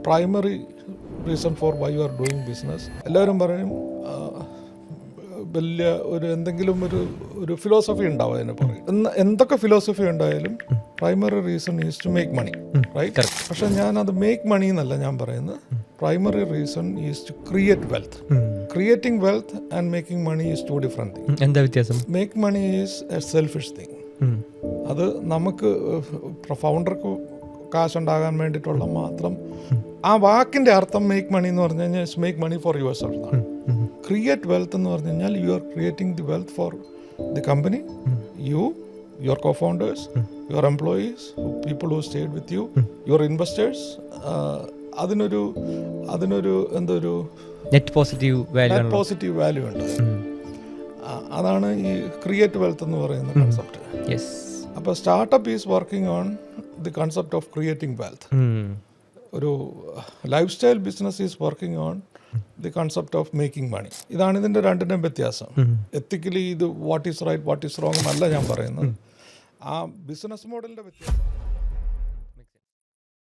primary reason for why you are doing business. എല്ലാവരും പറയും വലിയ എന്തെങ്കിലും ഒരു ഫിലോസഫി ഉണ്ടാവും അതിനെ പറയും. എന്തൊക്കെ ഫിലോസഫി ഉണ്ടായാലും primary reason is to make money, right? പക്ഷെ ഞാനത് മേക്ക് മണി എന്നല്ല ഞാൻ പറയുന്നത്. Primary reason is to create wealth. Creating wealth and making money is two different thing. എന്താ വ്യത്യാസം? Make money is a selfish thing. അത് നമുക്ക് ഫൗണ്ടർക്ക് കാശുണ്ടാകാൻ വേണ്ടിയിട്ടുള്ള മാത്രം. ആ വാക്കിന്റെ അർത്ഥം മേക്ക് മണി എന്ന് പറഞ്ഞു കഴിഞ്ഞാൽ make money for yourself എന്നാണ്. ക്രിയേറ്റ് വെൽത്ത് എന്ന് പറഞ്ഞു കഴിഞ്ഞാൽ you are creating the wealth for the company, you, your co founders, your employees, people who stayed with you, your investors. അതിനൊരു എന്തൊരു നെറ്റ് പോസിറ്റീവ് വാല്യൂ ഉണ്ട്. അതാണ് ഈ create wealth എന്ന് പറയുന്ന കൺസെപ്റ്റ്. അപ്പോൾ startup is working on the concept of creating wealth. ഒരു lifestyle business is working on the concept of making money. ഇതാണ് ഇതിൻ്റെ രണ്ടിൻ്റെയും വ്യത്യാസം. എത്തിക്കലി ഇത് what is right what is wrong എന്നല്ല ഞാൻ പറയുന്നത്. ആ ബിസിനസ് മോഡലിൻ്റെ വ്യത്യാസം.